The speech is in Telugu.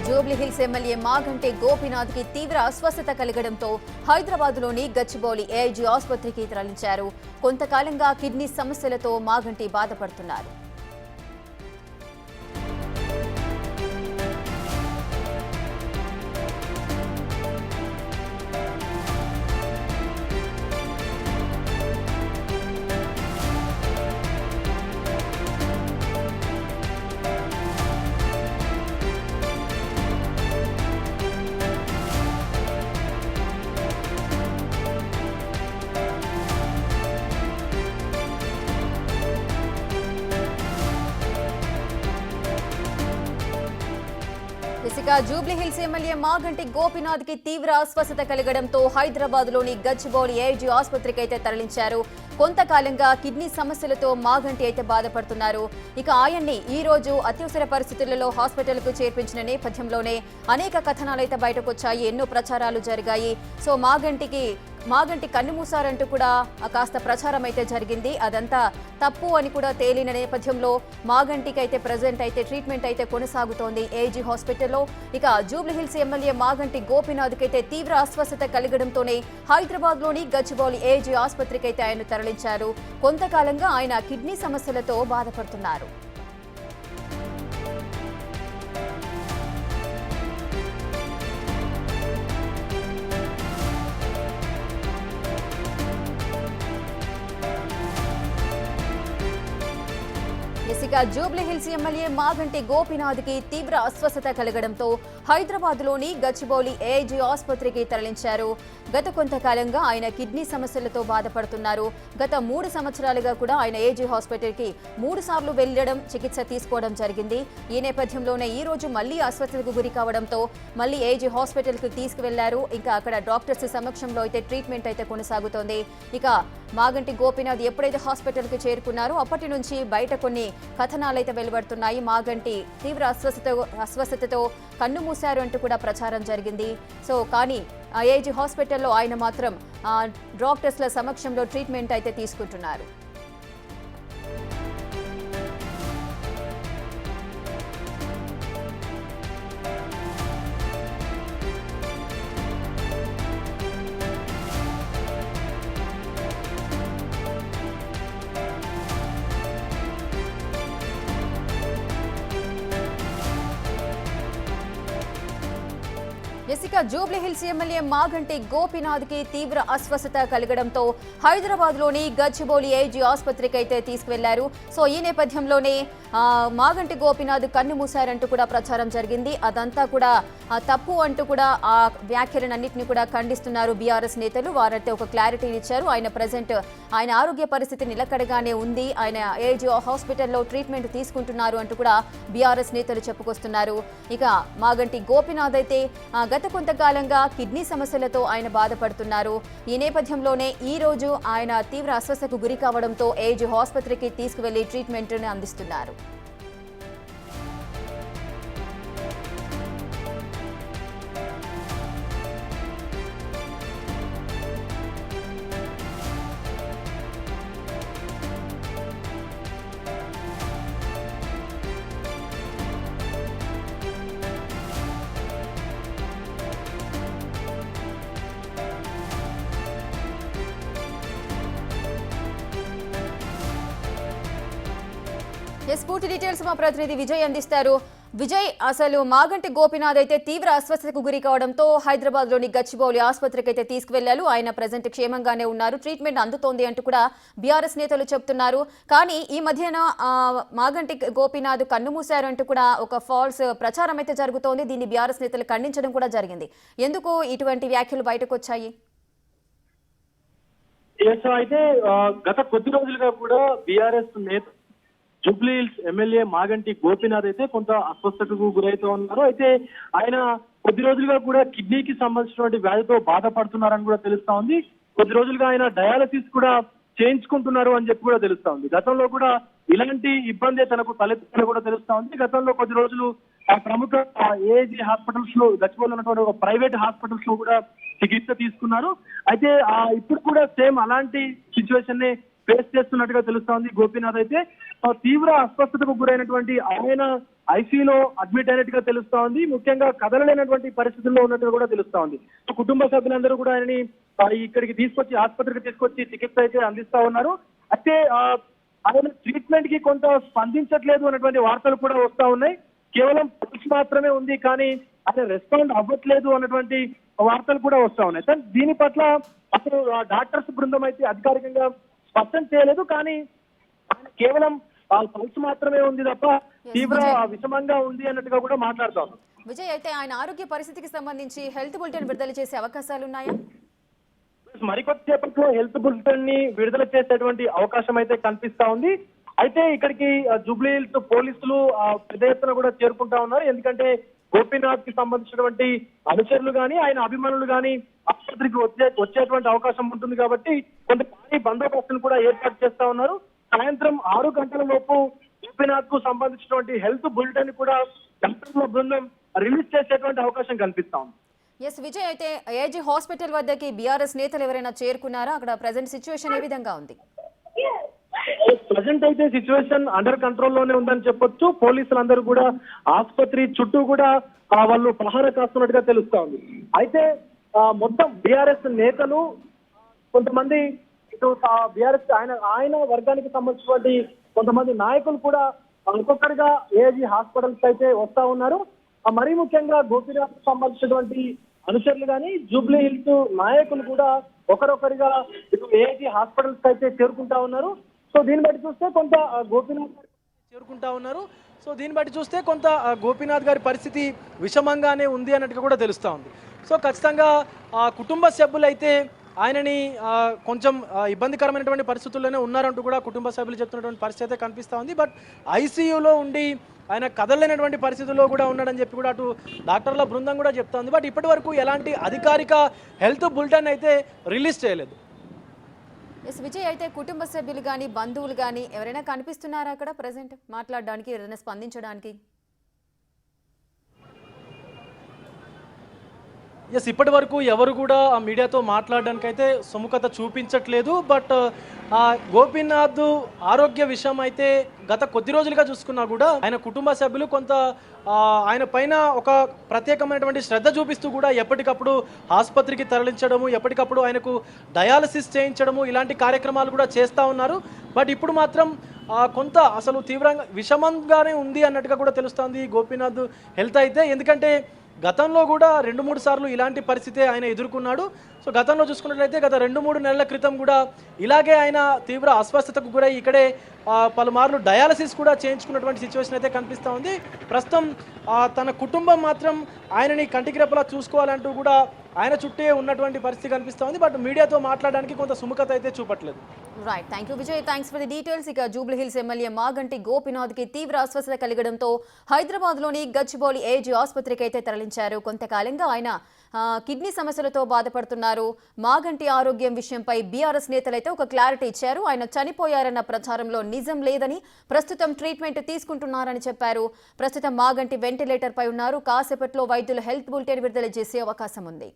జూబ్లీహిల్స్ ఎమ్మెల్యే మాగంటి గోపీనాథ్ కి తీవ్ర అస్వస్థత కలగడంతో హైదరాబాద్ లోని గచ్చిబౌలి ఏఐజీ ఆసుపత్రికి తరలించారు. కొంతకాలంగా కిడ్నీ సమస్యలతో మాగంటి బాధపడుతున్నారు. జూబ్లీహిల్స్ ఎమ్మెల్యే మాగంటి గోపీనాథ్ కి తీవ్ర అస్వస్థత కలగడంతో హైదరాబాద్ లోని గచ్చిబౌలి ఏఐజీ ఆసుపత్రికి అయితే తరలించారు. కొంతకాలంగా కిడ్నీ సమస్యలతో మాగంటి అయితే బాధపడుతున్నారు. ఇక ఆయన్ని ఈ రోజు అత్యవసర పరిస్థితులలో హాస్పిటల్ కు చేర్పించిన నేపథ్యంలోనే అనేక కథనాలైతే బయటకు వచ్చాయి, ఎన్నో ప్రచారాలు జరిగాయి. సో మాగంటి కన్నుమూసారంటూ కూడా కాస్త ప్రచారం అయితే జరిగింది. అదంతా తప్పు అని కూడా తేలిన నేపథ్యంలో మాగంటికి అయితే ప్రజెంట్ అయితే ట్రీట్మెంట్ అయితే కొనసాగుతోంది ఏఐజీ హాస్పిటల్లో. ఇక జూబ్లీహిల్స్ ఎమ్మెల్యే మాగంటి గోపీనాథ్ కి అయితే తీవ్ర అస్వస్థత కలగడంతోనే హైదరాబాద్ లోని గచ్చిబౌలి ఏఐజీ ఆసుపత్రికి అయితే ఆయన తరలించారు. కొంతకాలంగా ఆయన కిడ్నీ సమస్యలతో బాధపడుతున్నారు. జూబ్లీహిల్స్ ఎమ్మెల్యే మాగంటి గోపీనాథ్ కి తీవ్ర అస్వస్థత కలగడంతో హైదరాబాద్ లోని గచ్చిబౌలి ఏఐజీ ఆసుపత్రికి తరలించారు. గత కొంతకాలంగా ఆయన కిడ్నీ సమస్యలతో బాధపడుతున్నారు. గత 3 సంవత్సరాలుగా కూడా ఆయన ఏఐజీ హాస్పిటల్ కి 3 సార్లు వెళ్లడం, చికిత్స తీసుకోవడం జరిగింది. ఈ నేపథ్యంలోనే ఈ రోజు మళ్లీ అస్వస్థతకు గురి కావడంతో మళ్లీ ఏఐజీ హాస్పిటల్ కి తీసుకువెళ్లారు. ఇంకా అక్కడ డాక్టర్స్ సమక్షంలో అయితే ట్రీట్మెంట్ అయితే కొనసాగుతోంది. ఇక మాగంటి గోపీనాథ్ ఎప్పుడైతే హాస్పిటల్ కి చేరుకున్నారో అప్పటి నుంచి బయట కొన్ని కథనాలైతే వెలువడుతున్నాయి. మాగంటి తీవ్ర అస్వస్థతతో కన్ను మూశారు అంటూ కూడా ప్రచారం జరిగింది. సో కానీ ఏఐజీ హాస్పిటల్లో ఆయన మాత్రం డాక్టర్స్ల సమక్షంలో ట్రీట్మెంట్ అయితే తీసుకుంటున్నారు. జూబ్లీహిల్స్ ఎమ్మెల్యే మాగంటి గోపీనాథ్ కి తీవ్ర అస్వస్థత కలగడంతో హైదరాబాద్ లోని గచ్చిబౌలి ఏఐజీ ఆసుపత్రికి అయితే తీసుకువెళ్లారు. సో ఈ నేపథ్యంలోనే మాగంటి గోపీనాథ్ కన్ను మూశారంటూ కూడా ప్రచారం జరిగింది. అదంతా కూడా తప్పు అంటూ కూడా ఆ వ్యాఖ్యలన్నింటినీ కూడా ఖండిస్తున్నారు బీఆర్ఎస్ నేతలు. వారైతే ఒక క్లారిటీ ఇచ్చారు. ఆయన ఆరోగ్య పరిస్థితి నిలకడగానే ఉంది, ఆయన ఏఐజీ హాస్పిటల్లో ట్రీట్మెంట్ తీసుకుంటున్నారు అంటూ కూడా బీఆర్ఎస్ నేతలు చెప్పుకొస్తున్నారు. ఇక మాగంటి గోపీనాథ్ అయితే గత కొంతకాలంగా కిడ్నీ సమస్యలతో ఆయన బాధపడుతున్నారు. ఈ నేపథ్యంలోనే ఈ రోజు ఆయన తీవ్ర అస్వస్థతకు గురి కావడంతో ఏఐజీ ఆసుపత్రికి తీసుకువెళ్లి ట్రీట్మెంట్ ని అందిస్తున్నారు. పూర్తి డీటెయిల్స్ మా ప్రతినిధి విజయ్ అందిస్తారు. విజయ్, అసలు మాగంటి గోపీనాథ్ అయితే తీవ్ర అస్వస్థతకు గురి కావడంతో హైదరాబాద్ లోని గచ్చిబౌలి ఆసుపత్రికి అయితే తీసుకువెళ్లారు. ఆయన ప్రజెంట్ క్షేమంగానే ఉన్నారు, ట్రీట్మెంట్ అందుతోంది అంటూ కూడా బీఆర్ఎస్ నేతలు చెప్తున్నారు. కానీ ఈ మధ్యన మాగంటి గోపీనాథ్ కన్ను మూశారు అంటూ కూడా ఒక ఫాల్స్ ప్రచారం అయితే జరుగుతోంది. దీన్ని బీఆర్ఎస్ నేతలు ఖండించడం కూడా జరిగింది. ఎందుకు ఇటువంటి వ్యాఖ్యలు బయటకు వచ్చాయి? అయితే గత కొద్ది రోజులుగా కూడా బీఆర్ఎస్ నేత జూబ్లీహిల్స్ ఎమ్మెల్యే మాగంటి గోపీనాథ్ అయితే కొంత అస్వస్థతకు గురైతూ ఉన్నారు. అయితే ఆయన కొద్ది రోజులుగా కూడా కిడ్నీకి సంబంధించినటువంటి వ్యాధితో బాధపడుతున్నారని కూడా తెలుస్తా ఉంది. కొద్ది రోజులుగా ఆయన డయాలసిస్ కూడా చేయించుకుంటున్నారు అని చెప్పి కూడా తెలుస్తా ఉంది. గతంలో కూడా ఇలాంటి ఇబ్బంది తనకు తలెత్తుని కూడా తెలుస్తా ఉంది. గతంలో కొద్ది రోజులు ప్రముఖ ఏఐజీ హాస్పిటల్స్ లో గచ్చిబౌలిలో ఉన్నటువంటి ఒక ప్రైవేట్ హాస్పిటల్స్ లో కూడా చికిత్స తీసుకున్నారు. అయితే ఇప్పుడు కూడా సేమ్ అలాంటి సిచ్యువేషన్ ని ఫేస్ చేస్తున్నట్టుగా తెలుస్తోంది. గోపీనాథ్ అయితే తీవ్ర అస్వస్థతకు గురైనటువంటి ఆయన ఐసీయూలో అడ్మిట్ అయినట్టుగా తెలుస్తోంది. ముఖ్యంగా కదలలేనటువంటి పరిస్థితుల్లో ఉన్నట్టుగా కూడా తెలుస్తోంది. కుటుంబ సభ్యులందరూ కూడా ఆయనని ఇక్కడికి తీసుకొచ్చి ఆసుపత్రికి తీసుకొచ్చి చికిత్స అయితే అందిస్తా ఉన్నారు. అయితే ఆయన ట్రీట్మెంట్ కి కొంత స్పందించట్లేదు అన్నటువంటి వార్తలు కూడా వస్తా ఉన్నాయి. కేవలం పల్స్ మాత్రమే ఉంది, కానీ ఆయన రెస్పాండ్ అవ్వట్లేదు అన్నటువంటి వార్తలు కూడా వస్తా ఉన్నాయి. కానీ దీని పట్ల అసలు డాక్టర్స్ బృందం అయితే అధికారికంగా స్పష్టం చేయలేదు. కానీ ఆయన కేవలం పల్స్ మాత్రమే ఉంది తప్ప తీవ్ర విషమంగా ఉంది అన్నట్టుగా కూడా మాట్లాడుతాం. విజయ్, అయితే ఆయన ఆరోగ్య పరిస్థితికి సంబంధించి హెల్త్ బులెటిన్ విడుదల చేసే అవకాశాలు ఉన్నాయా? మరికొద్దిసేపట్లో హెల్త్ బులెటిన్ ని విడుదల చేసేటువంటి అవకాశం అయితే కనిపిస్తా ఉంది. అయితే ఇక్కడికి జూబ్లీ హిల్స్ పోలీసులు పెద్ద ఎత్తున కూడా చేరుకుంటా ఉన్నారు. ఎందుకంటే గోపీనాథ్ కి సంబంధించినటువంటి అనుచరులు గాని ఆయన అభిమానులు గాని ఆసుపత్రికి వచ్చేటువంటి అవకాశం ఉంటుంది కాబట్టి కొంత భారీ బందోబస్తును కూడా ఏర్పాటు చేస్తా ఉన్నారు. సాయంత్రం 6 గంటల లోపు గోపీనాథ్ కు సంబంధించినటువంటి హెల్త్ బులెటిన్ కూడా డాక్టర్ల బృందం రిలీజ్ చేసేటువంటి అవకాశం కనిపిస్తా ఉంది. ఎస్ విజయ్, అయితే ఏజీ హాస్పిటల్ వద్దకి బీఆర్ఎస్ నేతలు ఎవరైనా చేరుకున్నారా? అక్కడ ప్రజెంట్ సిచ్యువేషన్ ఏ విధంగా ఉంది? ప్రజెంట్ అయితే సిచ్యువేషన్ అండర్ కంట్రోల్ లోనే ఉందని చెప్పొచ్చు. పోలీసులందరూ కూడా ఆసుపత్రి చుట్టూ కూడా వాళ్ళు పహారా కాస్తున్నట్టుగా తెలుస్తా ఉంది. అయితే మొత్తం బీఆర్ఎస్ నేతలు కొంతమంది ఇటు బీఆర్ఎస్ ఆయన వర్గానికి సంబంధించినటువంటి కొంతమంది నాయకులు కూడా ఒక్కొక్కరిగా ఏజీ హాస్పిటల్స్ అయితే వస్తా ఉన్నారు. మరీ ముఖ్యంగా గోపీనాథ్ సంబంధించినటువంటి అనుచరులు కానీ జూబ్లీ హిల్స్ నాయకులు కూడా ఒకరొకరిగా ఇటు ఏజీ హాస్పిటల్స్ అయితే చేరుకుంటా ఉన్నారు. సో దీన్ని బట్టి చూస్తే కొంత గోపీనాథ్ గారి పరిస్థితి విషమంగానే ఉంది అన్నట్టుగా కూడా తెలుస్తూ ఉంది. సో ఖచ్చితంగా కుటుంబ సభ్యులైతే ఆయనని కొంచెం ఇబ్బందికరమైనటువంటి పరిస్థితుల్లోనే ఉన్నారంటూ కూడా కుటుంబ సభ్యులు చెప్తున్నటువంటి పరిస్థితి అయితే కనిపిస్తూ ఉంది. బట్ ఐసీయూలో ఉండి ఆయన కదలలేనటువంటి పరిస్థితుల్లో కూడా ఉన్నాడని చెప్పి కూడా అటు డాక్టర్ల బృందం కూడా చెప్తోంది. బట్ ఇప్పటి వరకు ఎలాంటి అధికారిక హెల్త్ బులెటిన్ అయితే రిలీజ్ చేయలేదు. ఎస్ విజయ్, అయితే కుటుంబ సభ్యులు కానీ బంధువులు కానీ ఎవరైనా కనిపిస్తున్నారా అక్కడ ప్రెసెంట్ మాట్లాడడానికి, ఎవరైనా స్పందించడానికి? ఎస్, ఇప్పటి వరకు ఎవరు కూడా ఆ మీడియాతో మాట్లాడడానికి అయితే సుముఖత చూపించట్లేదు. బట్ గోపీనాథ్ ఆరోగ్య విషయం అయితే గత కొద్ది రోజులుగా చూసుకున్నా కూడా ఆయన కుటుంబ సభ్యులు కొంత ఆయన పైన ఒక ప్రత్యేకమైనటువంటి శ్రద్ధ చూపిస్తూ కూడా ఎప్పటికప్పుడు ఆసుపత్రికి తరలించడము, ఎప్పటికప్పుడు ఆయనకు డయాలసిస్ చేయించడము, ఇలాంటి కార్యక్రమాలు కూడా చేస్తూ ఉన్నారు. బట్ ఇప్పుడు మాత్రం కొంత అసలు తీవ్రంగా విషమంగానే ఉంది అన్నట్టుగా కూడా తెలుస్తోంది గోపీనాథ్ హెల్త్ అయితే. ఎందుకంటే గతంలో కూడా 2-3 సార్లు ఇలాంటి పరిస్థితి ఆయన ఎదుర్కొన్నాడు. సో గతంలో చూసుకున్నట్లయితే గత 2-3 నెలల క్రితం కూడా ఇలాగే ఆయన తీవ్ర అస్వస్థతకు గురై ఇక్కడే పలుమార్లు డయాలసిస్ కూడా చేయించుకున్నటువంటి సిచ్యువేషన్ అయితే కనిపిస్తూ ఉంది. ప్రస్తుతం తన కుటుంబం మాత్రం ఆయనని కంటికి రెప్పలా చూసుకోవాలంటూ కూడా ఆయన చుట్టే ఉన్నటువంటి పరిస్థితి కనిపిస్తూ ఉంది. బట్ మీడియాతో మాట్లాడడానికి కొంత సుముఖత అయితే చూపట్లేదు. Right, thank you Vijay, thanks for the details. ఇక జూబ్లీ హిల్స్ ఎమ్మెల్యే మాగంటి గోపీనాథ్ కి తీవ్ర అస్వస్థత కలగడంతో హైదరాబాద్ లోని గచ్చిబౌలి ఏజీ ఆసుపత్రికి అయితే తరలించారు. కొంతకాలంగా ఆయన కిడ్నీ సమస్యలతో బాధపడుతున్నారు. మాగంటి ఆరోగ్యం విషయంపై బీఆర్ఎస్ నేతలైతే ఒక క్లారిటీ ఇచ్చారు. ఆయన చనిపోయారన్న ప్రచారంలో నిజం లేదని, ప్రస్తుతం ట్రీట్మెంట్ తీసుకుంటున్నారని చెప్పారు. ప్రస్తుతం మాగంటి వెంటిలేటర్ పై ఉన్నారు. కాసేపట్లో వైద్యులు హెల్త్ బులెటిన్ విడుదల చేసే అవకాశం ఉంది.